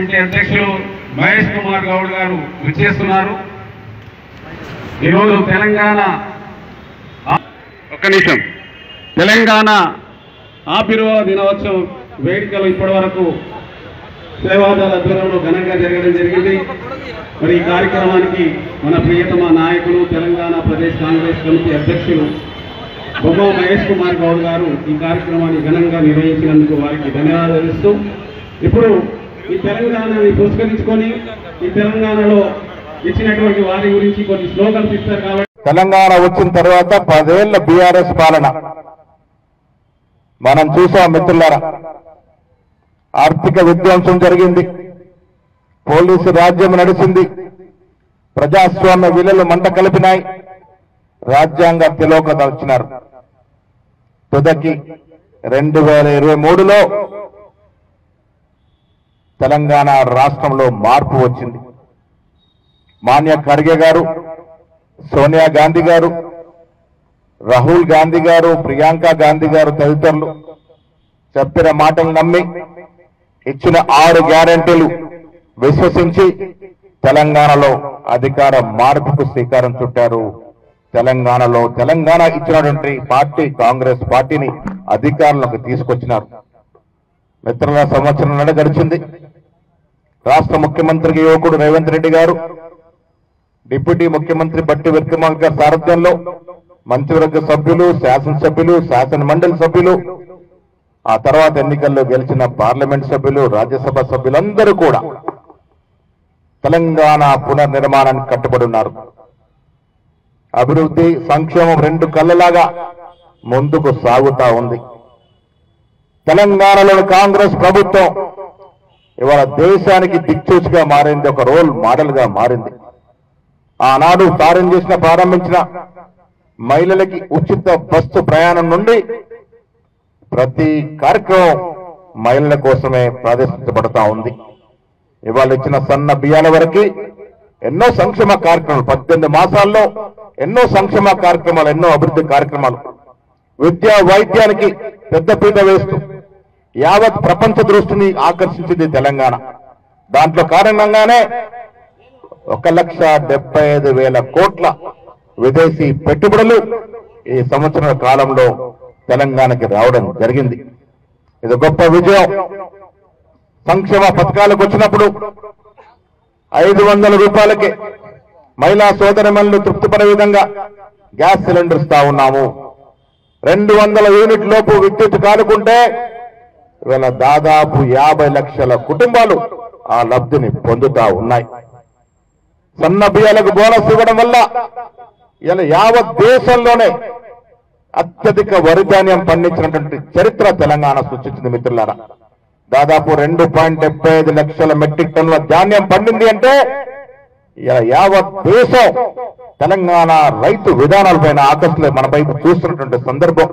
Committee అధ్యక్షులు మహేష్ కుమార్ గౌడ్ గారు విచ్చేస్తున్నారు. ఈరోజు తెలంగాణ ఆవిర్భావ దినోత్సవం వేడుకలు ఇప్పటి వరకు సేవాదాల ఆధ్వర్యంలో ఘనంగా జరగడం జరిగింది. మరి ఈ కార్యక్రమానికి మన ప్రియతమ నాయకులు తెలంగాణ ప్రదేశ్ కాంగ్రెస్ కమిటీ అధ్యక్షులు బొమ్మ మహేష్ కుమార్ గౌడ్ గారు ఈ కార్యక్రమాన్ని ఘనంగా నిర్వహించినందుకు వారికి ధన్యవాదాలు ఇస్తూ, ఇప్పుడు ఈ తెలంగాణని పురస్కరించుకొని ఈ తెలంగాణలో ఇచ్చినటువంటి వారి గురించి కొన్ని స్లోగన్స్ ఇస్తారు. కాబట్టి తెలంగాణ వచ్చిన తర్వాత 10 ఏళ్ల బీఆర్ఎస్ పాలన మనం చూసాం మిత్రులారా. ఆర్థిక విధ్వంసం జరిగింది, పోలీసు రాజ్యం నడిచింది, ప్రజాస్వామ్య విలువలు మంట కలిపినాయి, రాజ్యాంగ తిలోకత వచ్చినారు. తుదకి 2023లో తెలంగాణ రాష్ట్రంలో మార్పు వచ్చింది. మాన్య ఖర్గే గారు, సోనియా గాంధీ గారు, రాహుల్ గాంధీ గారు, ప్రియాంక గాంధీ గారు తదితరులు చెప్పిన మాటలు నమ్మి ఇచ్చిన 6 గ్యారెంటీలు విశ్వసించి తెలంగాణలో అధికార మార్పుకు శ్రీకారం చుట్టారు. తెలంగాణ ఇచ్చినటువంటి పార్టీ కాంగ్రెస్ పార్టీని అధికారంలోకి తీసుకొచ్చినారు. మిత్రుల సంవత్సరం గడిచింది. రాష్ట్ర ముఖ్యమంత్రికి యువకుడు రేవంత్ రెడ్డి గారు, డిప్యూటీ ముఖ్యమంత్రి బట్టి విక్రమార్క గారి సారథ్యంలో మంత్రివర్గ సభ్యులు, శాసనసభ్యులు, శాసన మండలి సభ్యులు, ఆ తర్వాత ఎన్నికల్లో గెలిచిన పార్లమెంట్ సభ్యులు, రాజ్యసభ సభ్యులందరూ కూడా తెలంగాణ పునర్నిర్మాణానికి కట్టుబడి ఉన్నారు. అభివృద్ధి, సంక్షేమం 2 కళ్ళలాగా ముందుకు సాగుతా ఉంది. తెలంగాణలోని కాంగ్రెస్ ప్రభుత్వం ఇవాళ దేశానికి దిక్సూచిగా మారింది, ఒక రోల్ మోడల్ గా మారింది. ఆనాడు ప్రారంభించిన మహిళలకి ఉచిత బస్సు ప్రయాణం నుండి ప్రతి కార్యక్రమం మహిళల కోసమే ప్రదర్శించబడతా ఉంది. ఇవాళ ఇచ్చిన సన్న బియ్యాల వరకు ఎన్నో సంక్షేమ కార్యక్రమాలు, 18 మాసాల్లో ఎన్నో సంక్షేమ కార్యక్రమాలు, ఎన్నో అభివృద్ధి కార్యక్రమాలు, విద్యా వైద్యానికి పెద్దపీట వేస్తూ యావత్ ప్రపంచ దృష్టిని ఆకర్షించింది తెలంగాణ. దాంట్లో కారణంగానే 1,75,000 కోట్ల విదేశీ పెట్టుబడులు ఈ సంవత్సరాల కాలంలో తెలంగాణకి రావడం జరిగింది. ఇది గొప్ప విజయం. సంక్షేమ పథకాలకు వచ్చినప్పుడు 500 రూపాయలకే మహిళా సోదరిమణులు తృప్తిపడే విధంగా గ్యాస్ సిలిండర్ ఇస్తా ఉన్నాము. 200 యూనిట్ లోపు విద్యుత్ కానుకుంటే ఇవాళ దాదాపు 50 లక్షల కుటుంబాలు ఆ లబ్ధిని పొందుతా ఉన్నాయి. సన్న బియ్యాలకు బోనస్ ఇవ్వడం వల్ల ఇలా యావత్ దేశంలోనే అత్యధిక వరి ధాన్యం పండించినటువంటి చరిత్ర తెలంగాణ సృష్టించింది. మిత్రులారా, దాదాపు 2.75 లక్షల మెట్రిక్ టన్నుల ధాన్యం పండింది అంటే ఇలా యావత్ దేశం తెలంగాణ రైతు విధానాలపైన ఆకర్షణ మన వైపు చూస్తున్నటువంటి సందర్భం.